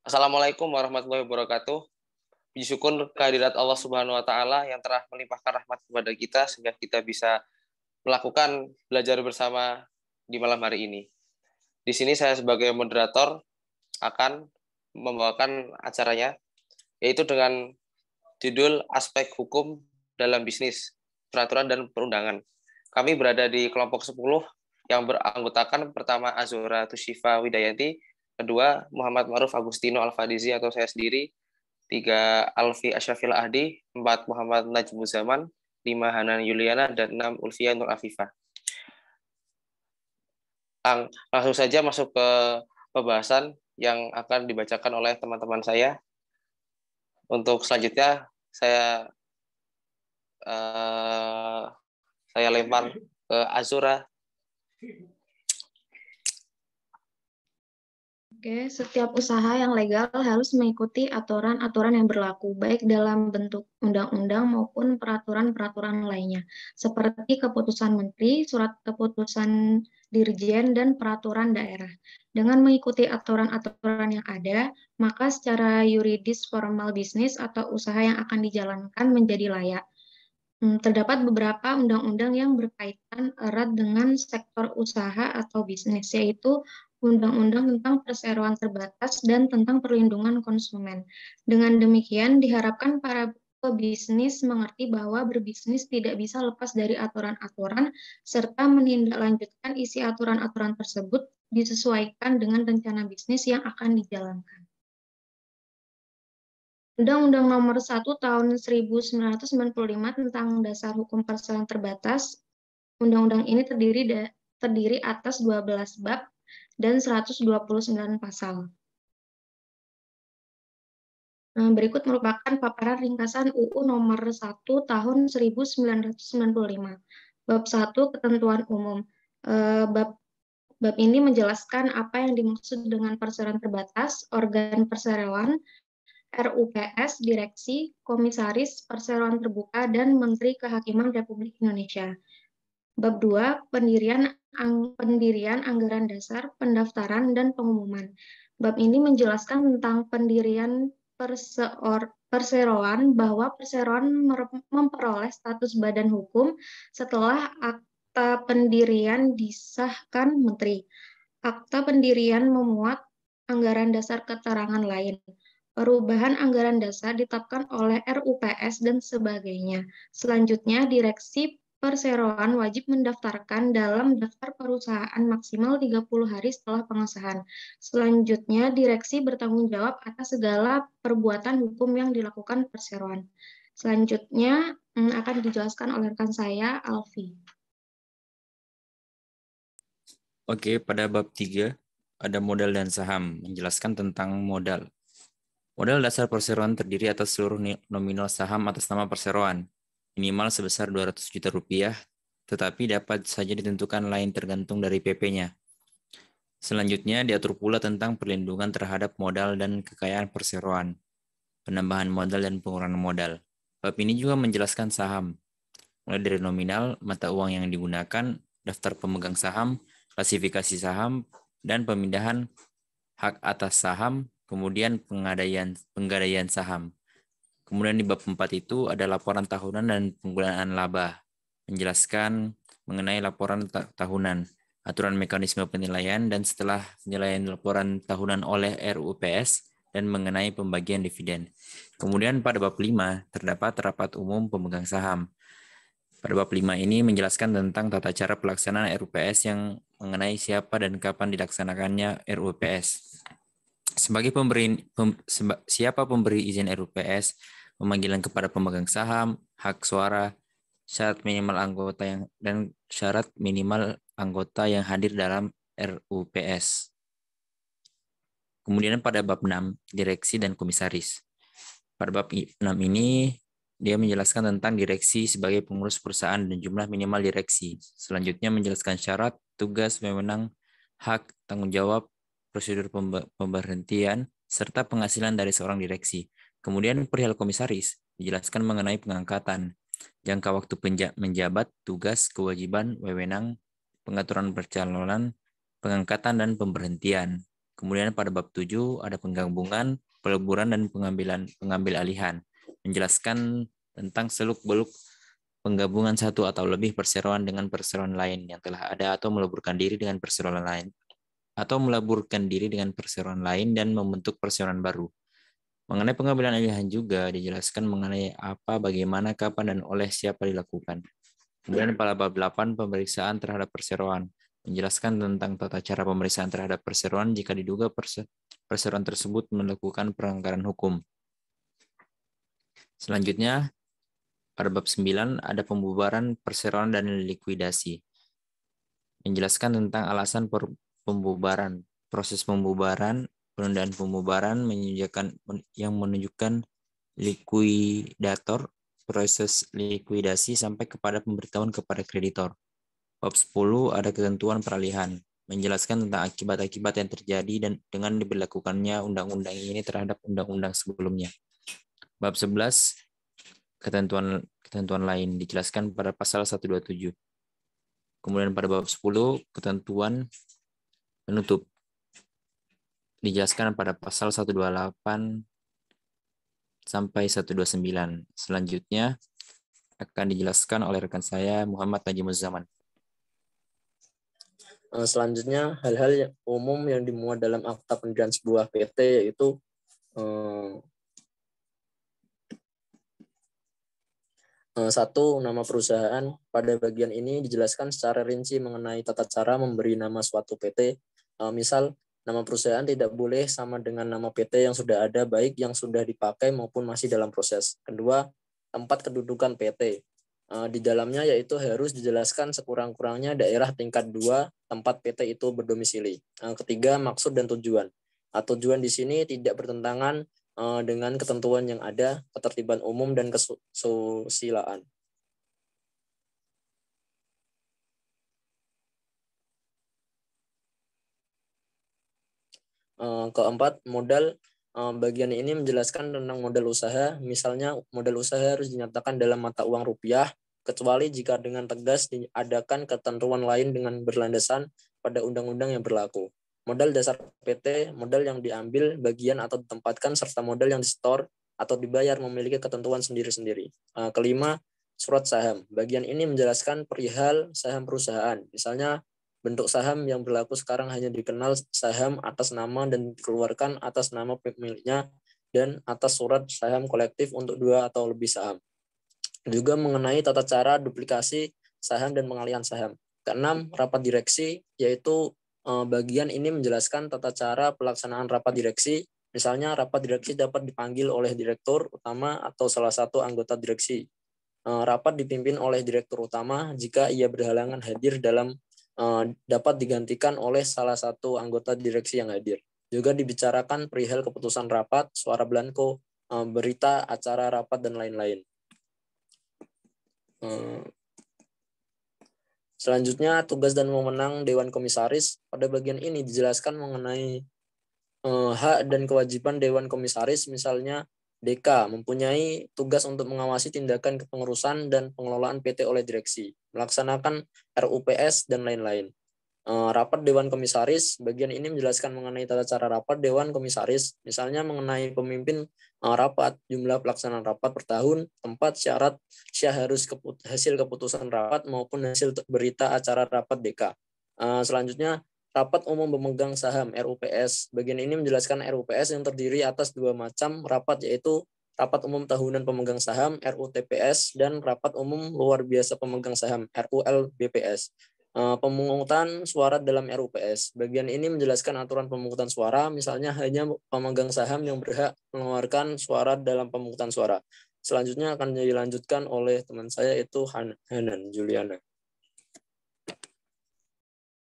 Assalamualaikum warahmatullahi wabarakatuh. Puji syukur kehadirat Allah Subhanahu wa taala yang telah melimpahkan rahmat kepada kita sehingga kita bisa melakukan belajar bersama di malam hari ini. Di sini saya sebagai moderator akan membawakan acaranya, yaitu dengan judul Aspek Hukum dalam Bisnis, Peraturan dan Perundangan. Kami berada di kelompok 10 yang beranggotakan pertama Azura Tushifa Widayanti, kedua Muhammad Ma'ruf Agustino Al-Fadizi atau saya sendiri, 3 Alfi Ashrafil Ahdi, 4 Muhammad Najmul Zaman, 5 Hanan Yuliana, dan 6 Ulfia Nur Afifah. Langsung saja masuk ke pembahasan yang akan dibacakan oleh teman-teman saya. Untuk selanjutnya saya lempar ke Azura. Oke, setiap usaha yang legal harus mengikuti aturan-aturan yang berlaku, baik dalam bentuk undang-undang maupun peraturan-peraturan lainnya, seperti keputusan menteri, surat keputusan dirjen, dan peraturan daerah. Dengan mengikuti aturan-aturan yang ada, maka secara yuridis formal bisnis atau usaha yang akan dijalankan menjadi layak. Terdapat beberapa undang-undang yang berkaitan erat dengan sektor usaha atau bisnis, yaitu Undang-Undang tentang Perseroan Terbatas dan tentang Perlindungan Konsumen. Dengan demikian, diharapkan para pebisnis mengerti bahwa berbisnis tidak bisa lepas dari aturan-aturan, serta menindaklanjutkan isi aturan-aturan tersebut disesuaikan dengan rencana bisnis yang akan dijalankan. Undang-Undang Nomor 1 Tahun 1995 tentang Dasar Hukum Perseroan Terbatas. Undang-undang ini terdiri atas 12 bab dan 129 pasal. Berikut merupakan paparan ringkasan UU Nomor 1 Tahun 1995. Bab 1 Ketentuan Umum. Bab ini menjelaskan apa yang dimaksud dengan perseroan terbatas, organ perseroan, RUPS, direksi, komisaris, perseroan terbuka, dan Menteri Kehakiman Republik Indonesia. Bab 2, pendirian anggaran dasar, pendaftaran, dan pengumuman. Bab ini menjelaskan tentang pendirian perseroan, bahwa perseroan memperoleh status badan hukum setelah akta pendirian disahkan Menteri. Akta pendirian memuat anggaran dasar keterangan lain. Perubahan anggaran dasar ditetapkan oleh RUPS dan sebagainya. Selanjutnya, direksi perseroan wajib mendaftarkan dalam daftar perusahaan maksimal 30 hari setelah pengesahan. Selanjutnya, direksi bertanggung jawab atas segala perbuatan hukum yang dilakukan perseroan. Selanjutnya akan dijelaskan oleh rekan saya, Alfi. Oke, pada bab 3 ada modal dan saham, menjelaskan tentang modal. Modal dasar perseroan terdiri atas seluruh nominal saham atas nama perseroan, minimal sebesar 200 juta rupiah, tetapi dapat saja ditentukan lain tergantung dari PP-nya. Selanjutnya diatur pula tentang perlindungan terhadap modal dan kekayaan perseroan, penambahan modal dan pengurangan modal. Bab ini juga menjelaskan saham, mulai dari nominal, mata uang yang digunakan, daftar pemegang saham, klasifikasi saham, dan pemindahan hak atas saham, kemudian penggadaian saham. Kemudian di bab 4 itu ada laporan tahunan dan penggunaan laba, menjelaskan mengenai laporan tahunan, aturan mekanisme penilaian dan setelah penilaian laporan tahunan oleh RUPS, dan mengenai pembagian dividen. Kemudian pada bab 5 terdapat rapat umum pemegang saham. Pada bab 5 ini menjelaskan tentang tata cara pelaksanaan RUPS yang mengenai siapa dan kapan dilaksanakannya RUPS. Siapa pemberi izin RUPS, pemanggilan kepada pemegang saham, hak suara, syarat minimal anggota yang hadir dalam RUPS. Kemudian pada bab 6, direksi dan komisaris. Pada bab 6 ini dia menjelaskan tentang direksi sebagai pengurus perusahaan dan jumlah minimal direksi. Selanjutnya menjelaskan syarat, tugas, wewenang, hak, tanggung jawab, prosedur pemberhentian, serta penghasilan dari seorang direksi. Kemudian perihal komisaris, dijelaskan mengenai pengangkatan, jangka waktu menjabat, tugas, kewajiban, wewenang, pengaturan percalonan, pengangkatan, dan pemberhentian. Kemudian pada bab 7 ada penggabungan, peleburan, dan pengambil alihan. Menjelaskan tentang seluk-beluk penggabungan satu atau lebih perseroan dengan perseroan lain yang telah ada atau meleburkan diri dengan perseroan lain. Atau meleburkan diri dengan perseroan lain dan membentuk perseroan baru. Mengenai pengambilan alihan juga dijelaskan mengenai apa, bagaimana, kapan, dan oleh siapa dilakukan. Kemudian pada bab 8 pemeriksaan terhadap perseroan. Menjelaskan tentang tata cara pemeriksaan terhadap perseroan jika diduga perseroan tersebut melakukan pelanggaran hukum. Selanjutnya, pada bab 9 ada pembubaran perseroan dan likuidasi. Menjelaskan tentang alasan pembubaran, proses pembubaran, penundaan pembubaran yang menunjukkan likuidator, proses likuidasi sampai kepada pemberitahuan kepada kreditor. Bab 10 ada ketentuan peralihan, menjelaskan tentang akibat-akibat yang terjadi dan dengan diberlakukannya undang-undang ini terhadap undang-undang sebelumnya. Bab 11 ketentuan lain dijelaskan pada pasal 127. Kemudian pada bab 10 ketentuan penutup dijelaskan pada pasal 128 sampai 129. Selanjutnya akan dijelaskan oleh rekan saya Muhammad Najimuzzaman. Selanjutnya, hal-hal yang umum yang dimuat dalam akta pendirian sebuah PT yaitu satu, nama perusahaan. Pada bagian ini dijelaskan secara rinci mengenai tata cara memberi nama suatu PT. Misal, nama perusahaan tidak boleh sama dengan nama PT yang sudah ada, baik yang sudah dipakai maupun masih dalam proses. Kedua, tempat kedudukan PT. Di dalamnya yaitu harus dijelaskan sekurang-kurangnya daerah tingkat 2 tempat PT itu berdomisili. Ketiga, maksud dan tujuan. Tujuan di sini tidak bertentangan dengan ketentuan yang ada, ketertiban umum dan kesusilaan. Keempat, modal. Bagian ini menjelaskan tentang modal usaha. Misalnya, modal usaha harus dinyatakan dalam mata uang rupiah, kecuali jika dengan tegas diadakan ketentuan lain dengan berlandasan pada undang-undang yang berlaku. Modal dasar PT, modal yang diambil bagian atau ditempatkan, serta modal yang disetor atau dibayar memiliki ketentuan sendiri-sendiri. Kelima, surat saham. Bagian ini menjelaskan perihal saham perusahaan. Misalnya, bentuk saham yang berlaku sekarang hanya dikenal saham atas nama dan dikeluarkan atas nama pemiliknya dan atas surat saham kolektif untuk 2 atau lebih saham. Juga mengenai tata cara duplikasi saham dan pengalihan saham. Keenam, rapat direksi, yaitu bagian ini menjelaskan tata cara pelaksanaan rapat direksi. Misalnya rapat direksi dapat dipanggil oleh direktur utama atau salah satu anggota direksi. Rapat dipimpin oleh direktur utama jika ia berhalangan hadir dalam dapat digantikan oleh salah satu anggota direksi yang hadir. Juga dibicarakan perihal keputusan rapat, suara blanko, berita, acara rapat, dan lain-lain. Selanjutnya, tugas dan wewenang Dewan Komisaris. Pada bagian ini dijelaskan mengenai hak dan kewajiban Dewan Komisaris, misalnya DK mempunyai tugas untuk mengawasi tindakan kepengurusan dan pengelolaan PT oleh direksi, melaksanakan RUPS, dan lain-lain. Rapat Dewan Komisaris, bagian ini menjelaskan mengenai tata cara rapat Dewan Komisaris, misalnya mengenai pemimpin rapat, jumlah pelaksanaan rapat per tahun, tempat, syarat, harus hasil keputusan rapat maupun hasil berita acara rapat DK. Selanjutnya, rapat umum pemegang saham RUPS. Bagian ini menjelaskan RUPS yang terdiri atas 2 macam rapat, yaitu rapat umum tahunan pemegang saham RUTPS dan rapat umum luar biasa pemegang saham RULBPS. Pemungutan suara dalam RUPS. Bagian ini menjelaskan aturan pemungutan suara, misalnya hanya pemegang saham yang berhak mengeluarkan suara dalam pemungutan suara. Selanjutnya akan dilanjutkan oleh teman saya, yaitu Hanan Juliana.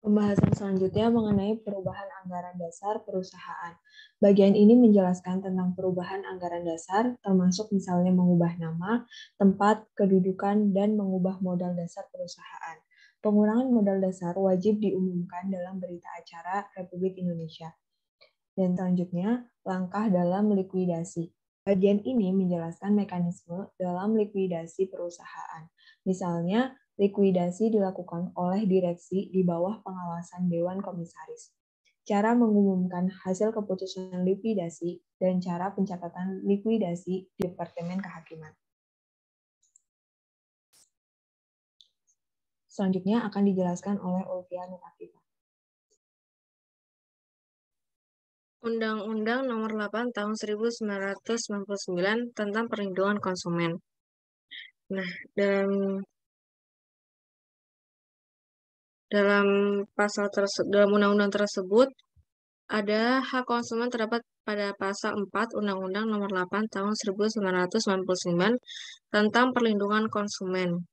Pembahasan selanjutnya mengenai perubahan anggaran dasar perusahaan. Bagian ini menjelaskan tentang perubahan anggaran dasar, termasuk misalnya mengubah nama, tempat, kedudukan, dan mengubah modal dasar perusahaan. Pengurangan modal dasar wajib diumumkan dalam berita acara Republik Indonesia. Dan selanjutnya, langkah dalam likuidasi. Bagian ini menjelaskan mekanisme dalam likuidasi perusahaan. Misalnya, likuidasi dilakukan oleh direksi di bawah pengawasan Dewan Komisaris. cara mengumumkan hasil keputusan likuidasi, dan cara pencatatan likuidasi di Departemen Kehakiman. Selanjutnya akan dijelaskan oleh Ulfia Nurafifah. Undang-Undang Nomor 8 Tahun 1999 tentang Perlindungan Konsumen. Nah, dalam undang-undang tersebut ada hak konsumen terdapat pada pasal 4 Undang-Undang Nomor 8 Tahun 1999 tentang Perlindungan Konsumen.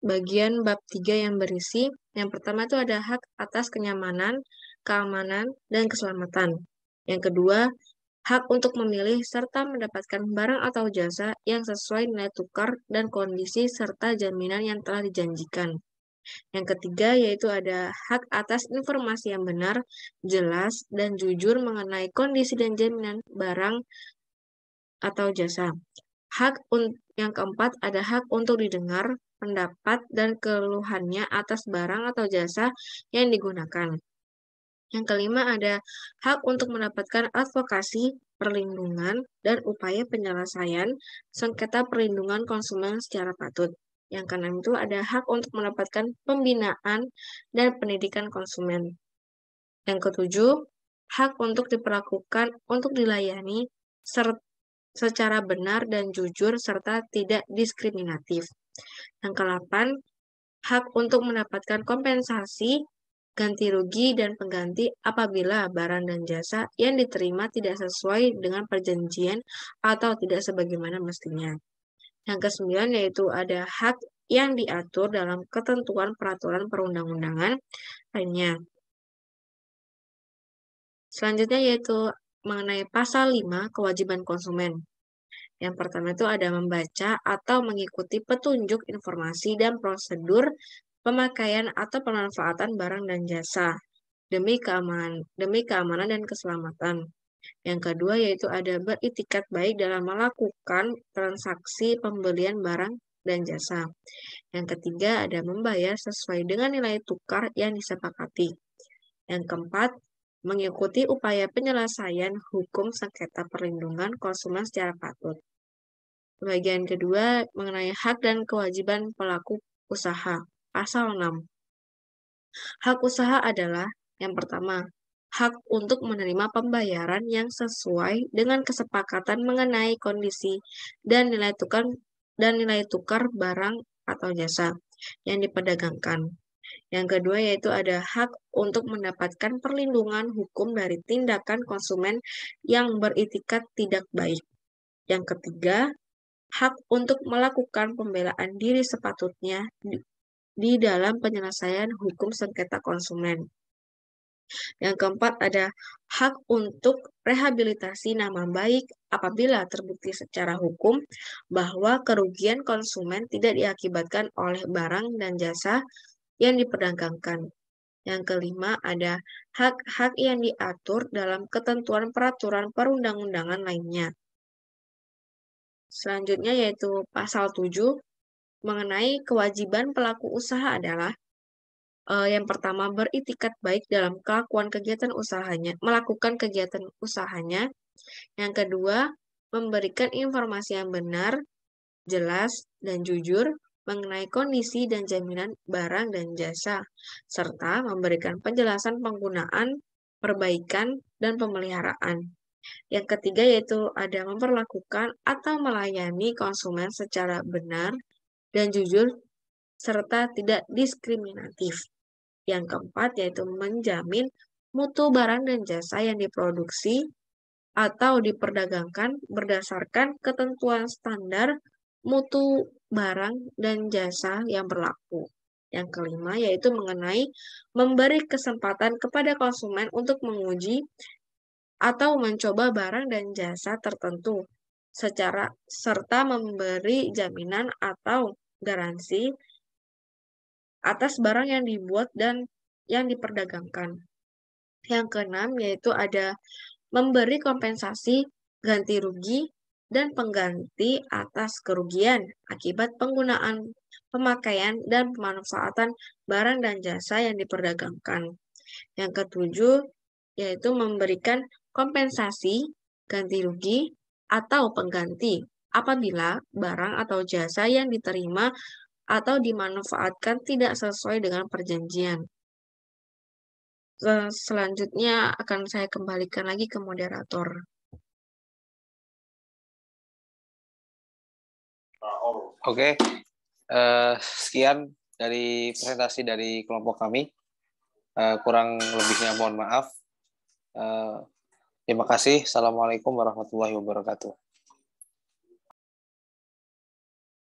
Bagian bab 3 yang berisi, yang pertama itu ada hak atas kenyamanan, keamanan, dan keselamatan. Yang kedua, hak untuk memilih serta mendapatkan barang atau jasa yang sesuai nilai tukar dan kondisi serta jaminan yang telah dijanjikan. Yang ketiga yaitu ada hak atas informasi yang benar, jelas, dan jujur mengenai kondisi dan jaminan barang atau jasa. Yang keempat ada hak untuk didengar pendapat dan keluhannya atas barang atau jasa yang digunakan. Yang kelima ada hak untuk mendapatkan advokasi, perlindungan, dan upaya penyelesaian sengketa perlindungan konsumen secara patut. Yang keenam itu ada hak untuk mendapatkan pembinaan dan pendidikan konsumen. Yang ketujuh, hak untuk diperlakukan untuk dilayani secara benar dan jujur serta tidak diskriminatif. Yang ke-8, hak untuk mendapatkan kompensasi, ganti rugi, dan pengganti apabila barang dan jasa yang diterima tidak sesuai dengan perjanjian atau tidak sebagaimana mestinya. Yang ke-9 yaitu ada hak yang diatur dalam ketentuan peraturan perundang-undangan lainnya. Selanjutnya yaitu mengenai pasal 5 kewajiban konsumen. Yang pertama itu ada membaca atau mengikuti petunjuk informasi dan prosedur pemakaian atau pemanfaatan barang dan jasa demi keamanan dan keselamatan. Yang kedua yaitu ada beritikat baik dalam melakukan transaksi pembelian barang dan jasa. Yang ketiga ada membayar sesuai dengan nilai tukar yang disepakati. Yang keempat, mengikuti upaya penyelesaian hukum sengketa perlindungan konsumen secara patut. Bagian kedua mengenai hak dan kewajiban pelaku usaha. Pasal 6. Hak usaha adalah yang pertama, hak untuk menerima pembayaran yang sesuai dengan kesepakatan mengenai kondisi dan nilai tukar barang atau jasa yang diperdagangkan. Yang kedua yaitu ada hak untuk mendapatkan perlindungan hukum dari tindakan konsumen yang beritikat tidak baik. Yang ketiga, hak untuk melakukan pembelaan diri sepatutnya di dalam penyelesaian hukum sengketa konsumen. Yang keempat ada hak untuk rehabilitasi nama baik apabila terbukti secara hukum bahwa kerugian konsumen tidak diakibatkan oleh barang dan jasa yang diperdagangkan. Yang kelima ada hak-hak yang diatur dalam ketentuan peraturan perundang-undangan lainnya. Selanjutnya yaitu pasal 7 mengenai kewajiban pelaku usaha adalah yang pertama beritikat baik dalam melakukan kegiatan usahanya. Yang kedua, memberikan informasi yang benar, jelas, dan jujur mengenai kondisi dan jaminan barang dan jasa, serta memberikan penjelasan penggunaan, perbaikan, dan pemeliharaan. Yang ketiga yaitu ada memperlakukan atau melayani konsumen secara benar dan jujur serta tidak diskriminatif. Yang keempat yaitu menjamin mutu barang dan jasa yang diproduksi atau diperdagangkan berdasarkan ketentuan standar mutu barang dan jasa yang berlaku. Yang kelima yaitu mengenai memberi kesempatan kepada konsumen untuk menguji atau mencoba barang dan jasa tertentu serta memberi jaminan atau garansi atas barang yang dibuat dan yang diperdagangkan. Yang keenam yaitu ada memberi kompensasi, ganti rugi, dan pengganti atas kerugian akibat penggunaan, pemakaian, dan pemanfaatan barang dan jasa yang diperdagangkan. Yang ketujuh, yaitu memberikan kompensasi, ganti rugi, atau pengganti apabila barang atau jasa yang diterima atau dimanfaatkan tidak sesuai dengan perjanjian. Selanjutnya akan saya kembalikan lagi ke moderator. Oke, sekian dari presentasi dari kelompok kami. Kurang lebihnya mohon maaf. Terima kasih. Assalamualaikum warahmatullahi wabarakatuh.